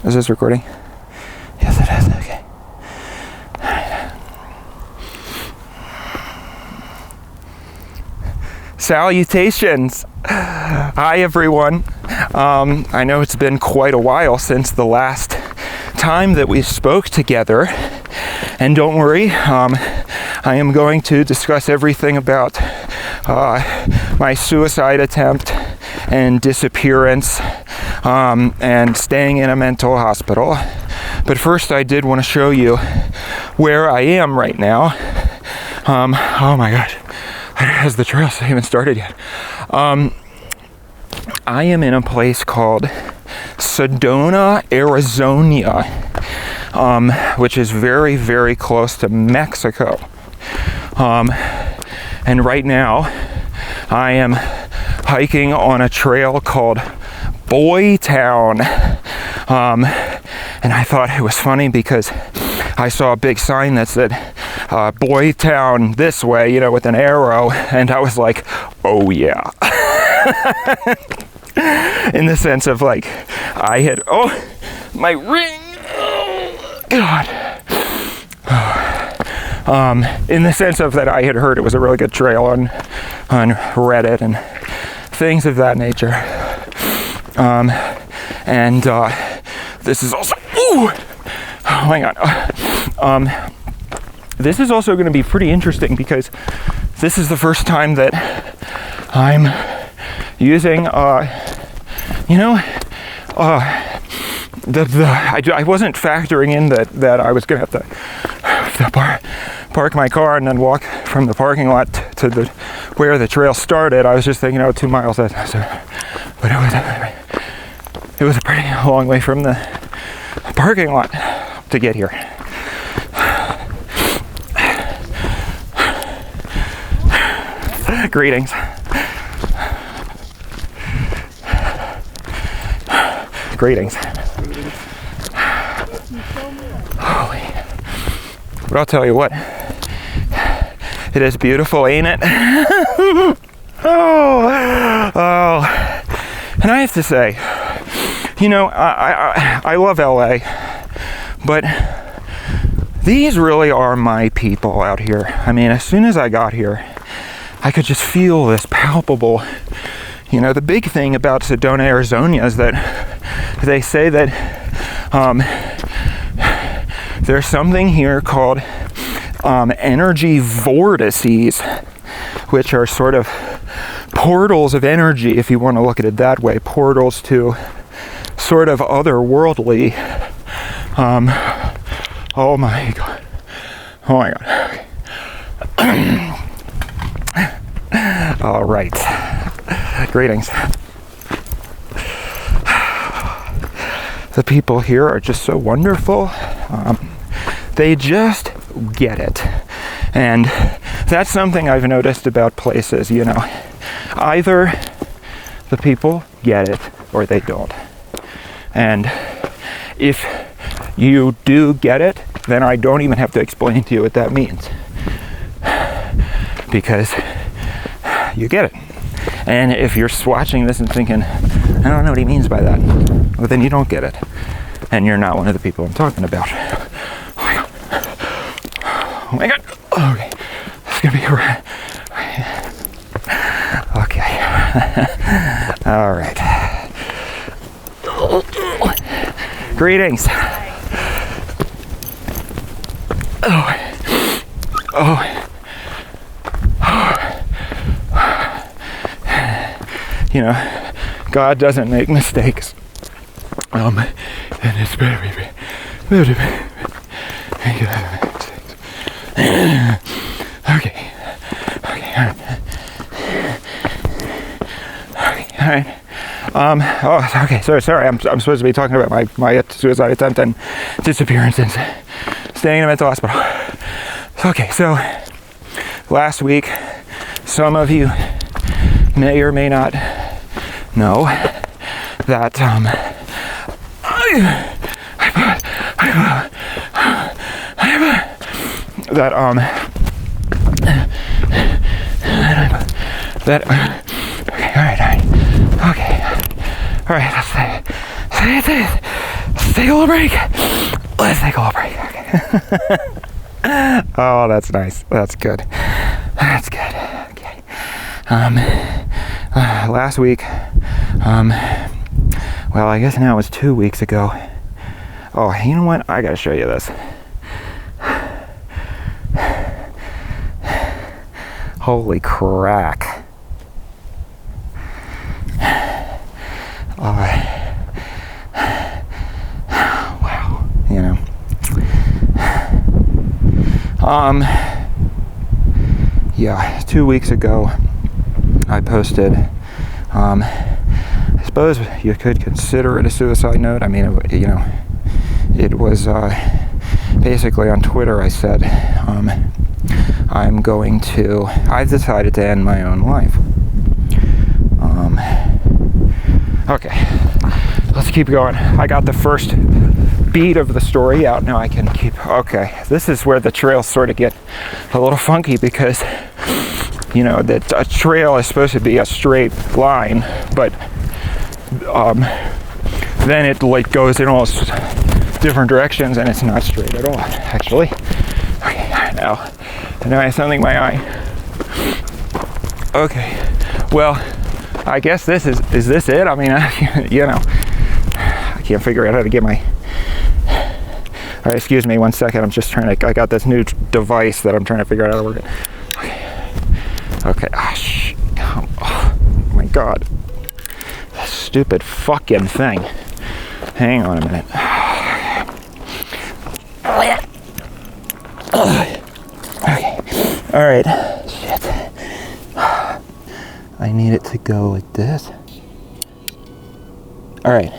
Is this recording? Yes, it is. Okay. Salutations. Hi, everyone. I know it's been quite a while since the last time that we spoke together. And don't worry, I am going to discuss everything about my suicide attempt and disappearance and staying in a mental hospital. But first, I did want to show you where I am right now. Oh my gosh, has the trail even started yet? I am in a place called Sedona, Arizona, which is very, very close to Mexico. And right now, I am hiking on a trail called Boy Town. And I thought it was funny because I saw a big sign that said Boy Town this way, with an arrow. And I was like, oh yeah. In the sense of like, I had, my ring. Oh, God. In the sense of that I had heard it was a really good trail on Reddit and things of that nature. And this is also, hang on. This is also going to be pretty interesting because this is the first time that I'm using, I wasn't factoring in that I was going to have to park my car and then walk from the parking lot to where the trail started. I was just thinking, 2 miles. But it was a pretty long way from the parking lot to get here. Greetings. Greetings. Holy. But I'll tell you what. It is beautiful, ain't it? Oh. And I have to say, I love LA, but these really are my people out here. I mean, as soon as I got here, I could just feel this palpable, the big thing about Sedona, Arizona is that they say that there's something here called energy vortices, which are sort of portals of energy, if you want to look at it that way, portals to sort of otherworldly, oh my God. All right. Greetings. The people here are just so wonderful. They just get it. And that's something I've noticed about places, Either the people get it or they don't. And if you do get it, then I don't even have to explain to you what that means. Because you get it. And if you're watching this and thinking, I don't know what he means by that, well, then you don't get it. And you're not one of the people I'm talking about. Oh my God. Okay. This is going to be right. Okay. All right. Greetings. God doesn't make mistakes. And it's very, very, very, very, Okay. All right. Okay. Sorry. I'm supposed to be talking about my suicide attempt and disappearance and staying in a mental hospital. Okay. So last week, some of you may or may not know that all right, let's say Let's take a little break. Let's take a little break. Oh, that's nice. That's good. That's good. Okay. Last week, well, I guess now it was 2 weeks ago. Oh, you know what? I gotta show you this. Holy crack. Wow, you know. Yeah, 2 weeks ago, I posted, I suppose you could consider it a suicide note. I mean, it was basically on Twitter. I said, I've decided to end my own life. Okay, let's keep going. I got the first beat of the story out. Now I can keep, okay, this is where the trails sort of get a little funky because, that a trail is supposed to be a straight line, but then it like goes in all different directions and it's not straight at all, actually. Okay, now I have something in my eye. Okay, well, I guess is this it? I mean, I can't figure out how to get my, all right, excuse me 1 second, I'm just I got this new device that I'm trying to figure out how to work it. Okay, oh my God, this stupid fucking thing. Hang on a minute. Okay, all right, shit. I need it to go like this. All right.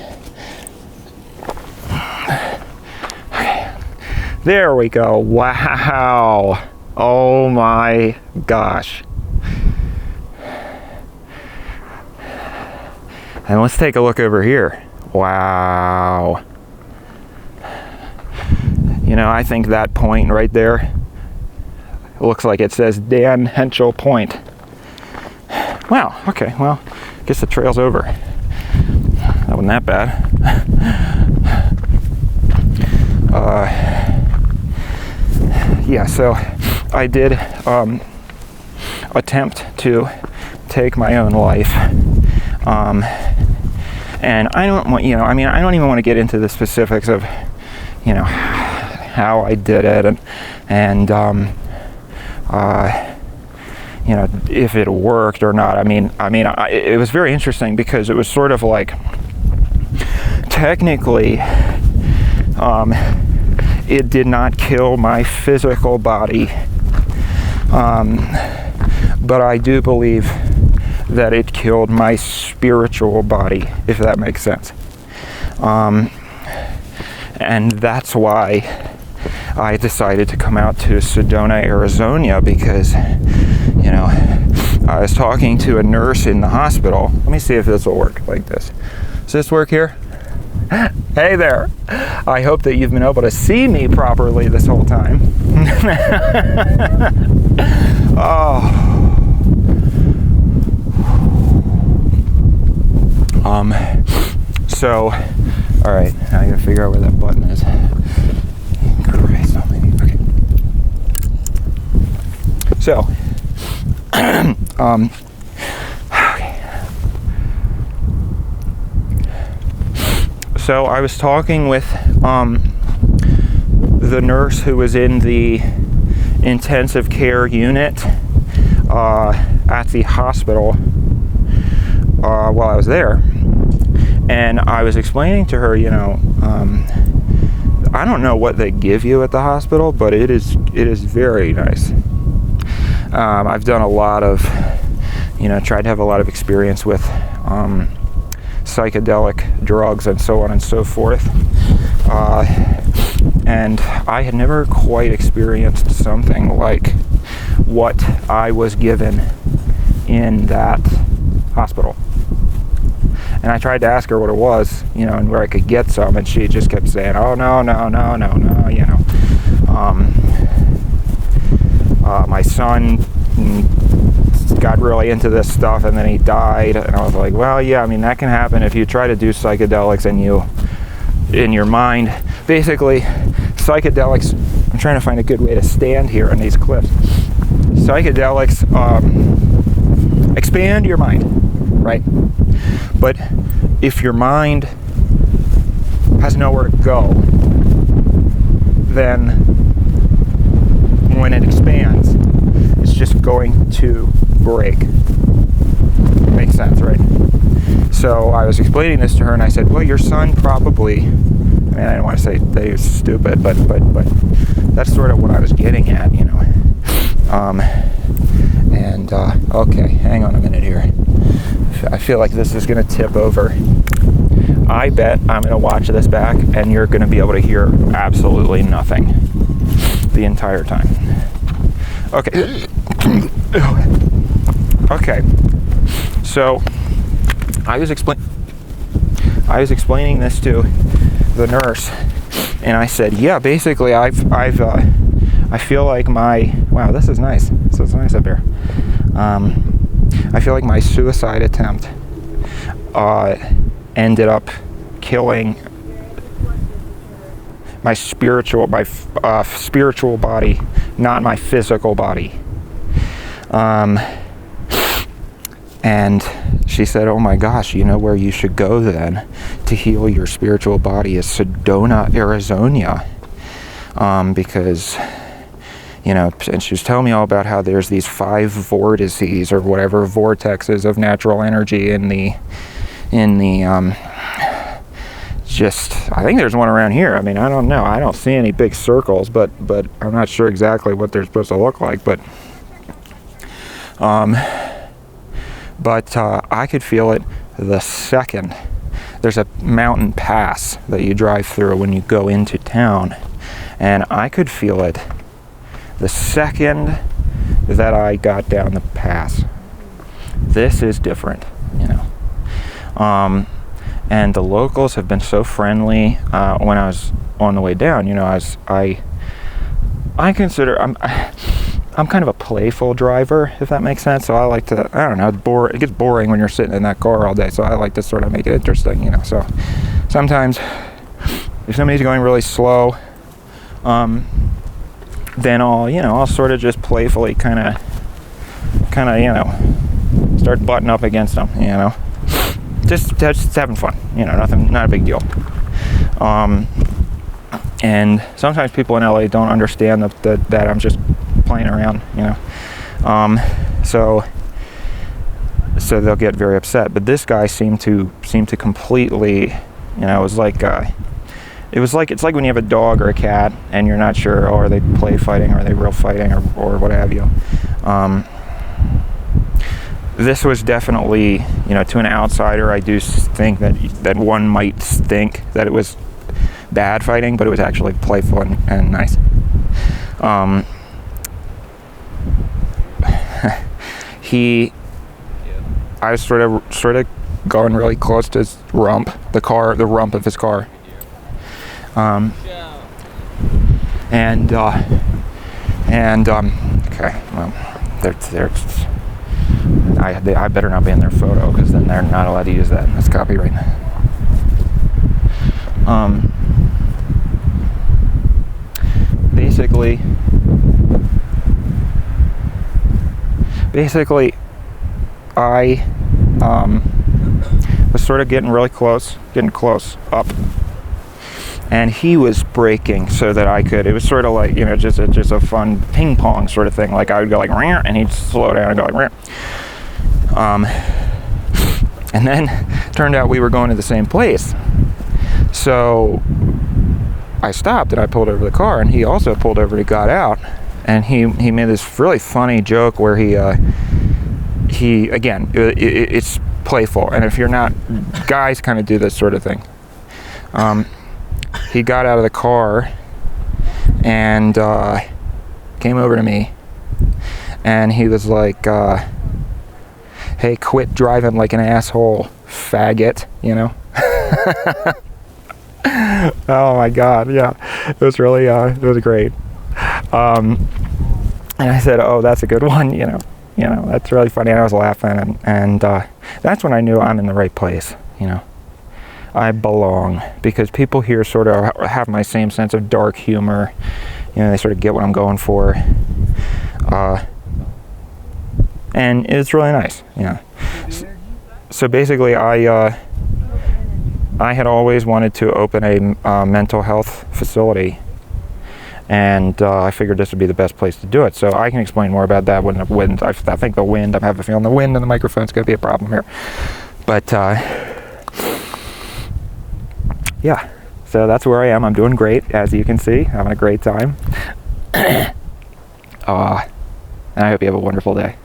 There we go. Wow. Oh my gosh. And let's take a look over here. Wow. I think that point right there, it looks like it says Dan Henschel Point. Wow, okay, well, I guess the trail's over. That wasn't that bad. Yeah, so I did attempt to take my own life. And I don't want, I don't even want to get into the specifics of, how I did it and if it worked or not. It was very interesting because it was sort of like, technically, it did not kill my physical body, but I do believe that it killed my spiritual body, if that makes sense. And that's why I decided to come out to Sedona, Arizona, because, I was talking to a nurse in the hospital. Let me see if this will work like this. Does this work here? Hey there. I hope that you've been able to see me properly this whole time. Oh. So, all right, now I gotta figure out where that button is. Christ almighty. Okay. So, okay. So I was talking with the nurse who was in the intensive care unit at the hospital while I was there. And I was explaining to her, I don't know what they give you at the hospital, but it is very nice. I've done a lot of, tried to have a lot of experience with psychedelic drugs and so on and so forth. And I had never quite experienced something like what I was given in that hospital. And I tried to ask her what it was, and where I could get some, and she just kept saying, oh, no, my son got really into this stuff and then he died. And I was like, well, yeah, that can happen if you try to do psychedelics and you in your mind. Basically, psychedelics, I'm trying to find a good way to stand here on these cliffs. Psychedelics expand your mind, right? But if your mind has nowhere to go, then when it expands, it's just going to break. Makes sense, right? So I was explaining this to her, and I said, well, your son probably, I mean, I don't want to say that he was stupid, but that's sort of what I was getting at, you know. Okay, hang on a minute here. I feel like this is going to tip over. I bet I'm going to watch this back, and you're going to be able to hear absolutely nothing the entire time. Okay. Okay. So I was explaining this to the nurse, and I said, yeah, basically I feel like wow, this is nice. This is nice up here. I feel like my suicide attempt ended up killing my spiritual body, not my physical body. And she said, oh my gosh, you know where you should go then to heal your spiritual body is Sedona, Arizona. Because, you know, and she was telling me all about how there's these 5 vortices or whatever vortexes of natural energy in the I think there's one around here. I mean, I don't know. I don't see any big circles, but I'm not sure exactly what they're supposed to look like, but I could feel it the second. There's a mountain pass that you drive through when you go into town, and I could feel it the second that I got down the pass. This is different, you know. And the locals have been so friendly when I was on the way down. You know, I consider I'm kind of a playful driver, if that makes sense. So I like to, I don't know, it gets boring when you're sitting in that car all day. So I like to sort of make it interesting, you know. So sometimes if somebody's going really slow, then I'll sort of just playfully kind of, you know, start butting up against them, you know. Just having fun, you know, not a big deal. And sometimes people in LA don't understand that I'm just playing around, you know. So they'll get very upset. But this guy seemed to completely, you know, it's like when you have a dog or a cat and you're not sure, oh, are they play fighting, or are they real fighting, or what have you. This was definitely, you know, to an outsider, I do think that one might think that it was bad fighting, but it was actually playful and nice. I was sort of going really close to his rump, the rump of his car. Okay, well, I better not be in their photo, because then they're not allowed to use that. That's copyright. Basically, I was sort of getting close up, and he was braking so that I could. It was sort of like, you know, just a fun ping pong sort of thing. Like I would go like, and he'd slow down and go like, and then turned out we were going to the same place. So I stopped and I pulled over the car, and he also pulled over. He got out, and he made this really funny joke where he again, it's playful, and if you're not, guys kind of do this sort of thing. He got out of the car and came over to me, and he was like, hey, quit driving like an asshole, faggot, you know. Oh my god, yeah, it was really it was great. And I said, oh, that's a good one, you know, that's really funny. And I was laughing, and that's when I knew I'm in the right place, you know. I belong, because people here sort of have my same sense of dark humor. You know, they sort of get what I'm going for. And it's really nice, you know. So basically, I had always wanted to open a mental health facility, and I figured this would be the best place to do it. So I can explain more about that when the wind. I think the wind. I'm having a feeling the wind and the microphone's going to be a problem here. But yeah, so that's where I am. I'm doing great, as you can see, having a great time. And I hope you have a wonderful day.